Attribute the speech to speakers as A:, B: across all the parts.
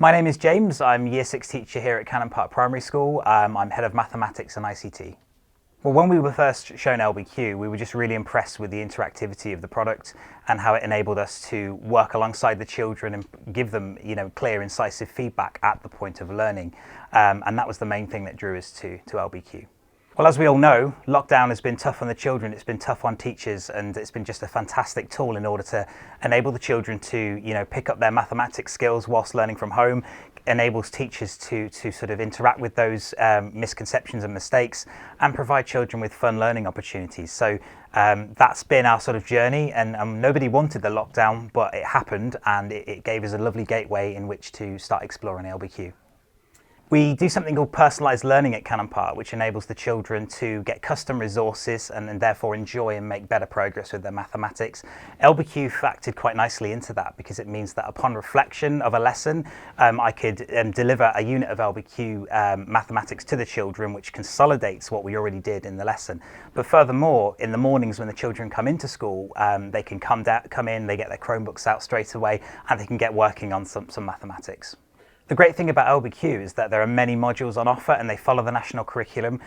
A: My name is James. I'm Year 6 teacher here at Cannon Park Primary School. I'm Head of Mathematics and ICT. Well, when we were first shown LbQ, we were just really impressed with the interactivity of the product and how it enabled us to work alongside the children and give them, clear, incisive feedback at the point of learning. And that was the main thing that drew us to LbQ. Well, as we all know, lockdown has been tough on the children, it's been tough on teachers, and it's been just a fantastic tool in order to enable the children to, pick up their mathematics skills whilst learning from home, enables teachers to sort of interact with those misconceptions and mistakes and provide children with fun learning opportunities. So that's been our sort of journey, and nobody wanted the lockdown, but it happened, and it gave us a lovely gateway in which to start exploring LbQ. We do something called personalised learning at Cannon Park, which enables the children to get custom resources and therefore enjoy and make better progress with their mathematics. LbQ factored quite nicely into that because it means that upon reflection of a lesson, I could deliver a unit of LbQ mathematics to the children, which consolidates what we already did in the lesson. But furthermore, in the mornings when the children come into school, they can come in, they get their Chromebooks out straight away, and they can get working on some mathematics. The great thing about LbQ is that there are many modules on offer and they follow the national curriculum.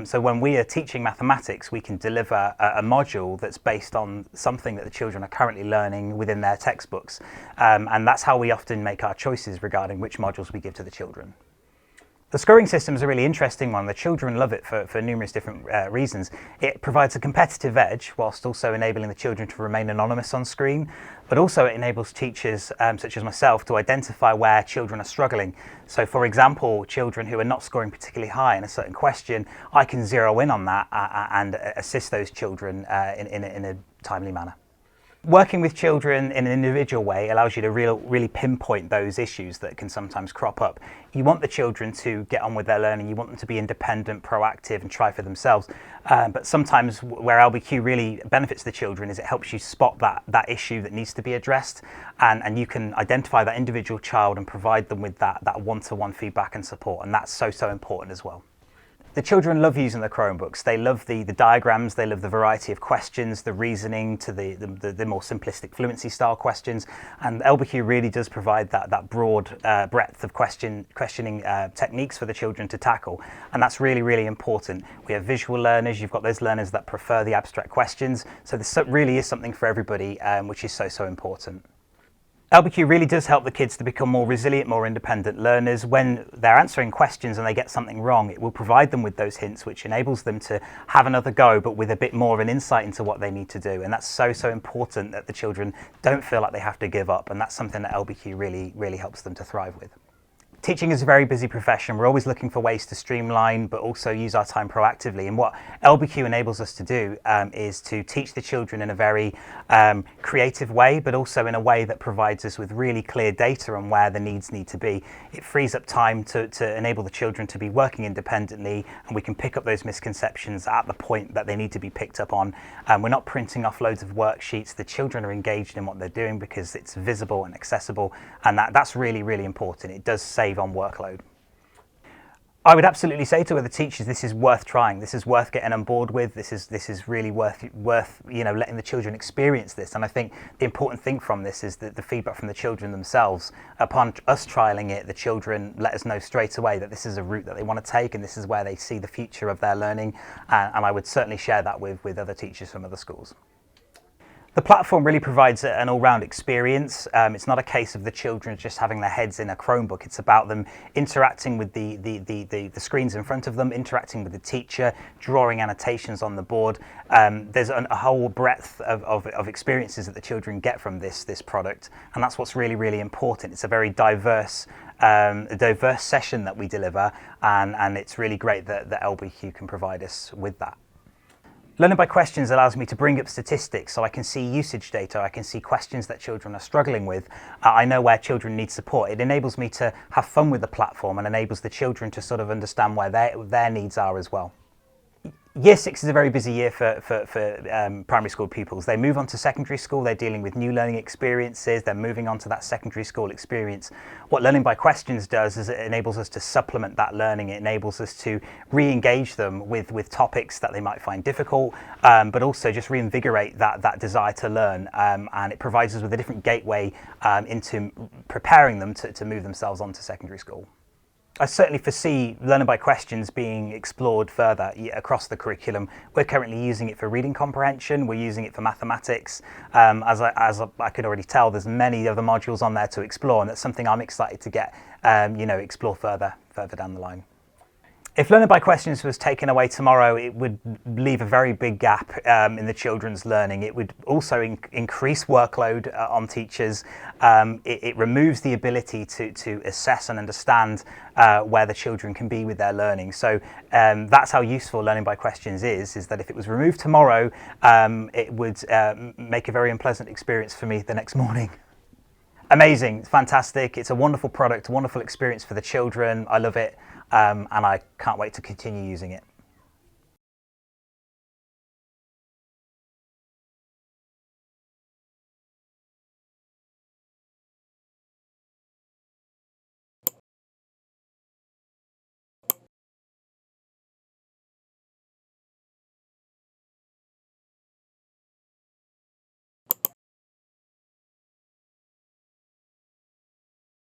A: So when we are teaching mathematics, we can deliver a module that's based on something that the children are currently learning within their textbooks. And that's how we often make our choices regarding which modules we give to the children. The scoring system is a really interesting one. The children love it for numerous different reasons. It provides a competitive edge whilst also enabling the children to remain anonymous on screen, but also it enables teachers such as myself to identify where children are struggling. So for example, children who are not scoring particularly high in a certain question, I can zero in on that and assist those children in a timely manner. Working with children in an individual way allows you to really pinpoint those issues that can sometimes crop up. You want the children to get on with their learning, you want them to be independent, proactive and try for themselves. But sometimes where LbQ really benefits the children is it helps you spot that issue that needs to be addressed, and you can identify that individual child and provide them with that one-to-one feedback and support, and that's so important as well. The children love using the Chromebooks. They love the diagrams, they love the variety of questions, the reasoning to the more simplistic fluency style questions, and LbQ really does provide that broad breadth of questioning techniques for the children to tackle, and that's really important. We have visual learners, you've got those learners that prefer the abstract questions, so this really is something for everybody, which is so important. LbQ really does help the kids to become more resilient, more independent learners. When they're answering questions and they get something wrong, it will provide them with those hints, which enables them to have another go, but with a bit more of an insight into what they need to do. And that's so important that the children don't feel like they have to give up. And that's something that LbQ really helps them to thrive with. Teaching is a very busy profession. We're always looking for ways to streamline, but also use our time proactively. And what LbQ enables us to do is to teach the children in a very creative way, but also in a way that provides us with really clear data on where the needs need to be. It frees up time to enable the children to be working independently, and we can pick up those misconceptions at the point that they need to be picked up on. We're not printing off loads of worksheets. The children are engaged in what they're doing because it's visible and accessible, and that's really important. It does save on workload. I would absolutely say to other teachers, this is worth trying. This is worth getting on board with. This is really worth letting the children experience this. And I think the important thing from this is that the feedback from the children themselves. Upon us trialing it, the children let us know straight away that this is a route that they want to take, and this is where they see the future of their learning. And I would certainly share that with other teachers from other schools. The platform really provides an all-round experience. It's not a case of the children just having their heads in a Chromebook. It's about them interacting with the screens in front of them, interacting with the teacher, drawing annotations on the board. There's a whole breadth of experiences that the children get from this product, and that's what's really important. It's a very diverse session that we deliver, and it's really great that LbQ can provide us with that. Learning by questions allows me to bring up statistics, so I can see usage data, I can see questions that children are struggling with. I know where children need support. It enables me to have fun with the platform and enables the children to sort of understand where their needs are as well. Year 6 is a very busy year for primary school pupils. They move on to secondary school, they're dealing with new learning experiences, they're moving on to that secondary school experience. What Learning by Questions does is it enables us to supplement that learning. It enables us to re-engage them with topics that they might find difficult, but also just reinvigorate that desire to learn. And it provides us with a different gateway into preparing them to move themselves on to secondary school. I certainly foresee Learning by Questions being explored further across the curriculum. We're currently using it for reading comprehension, we're using it for mathematics. As I can already tell, there's many other modules on there to explore, and that's something I'm excited to get, explore further down the line. If Learning by Questions was taken away tomorrow, it would leave a very big gap in the children's learning. It would also increase workload on teachers. It removes the ability to assess and understand where the children can be with their learning. So that's how useful Learning by Questions is that if it was removed tomorrow, it would make a very unpleasant experience for me the next morning. Amazing, fantastic. It's a wonderful product, a wonderful experience for the children. I love it. And I can't wait to continue using it.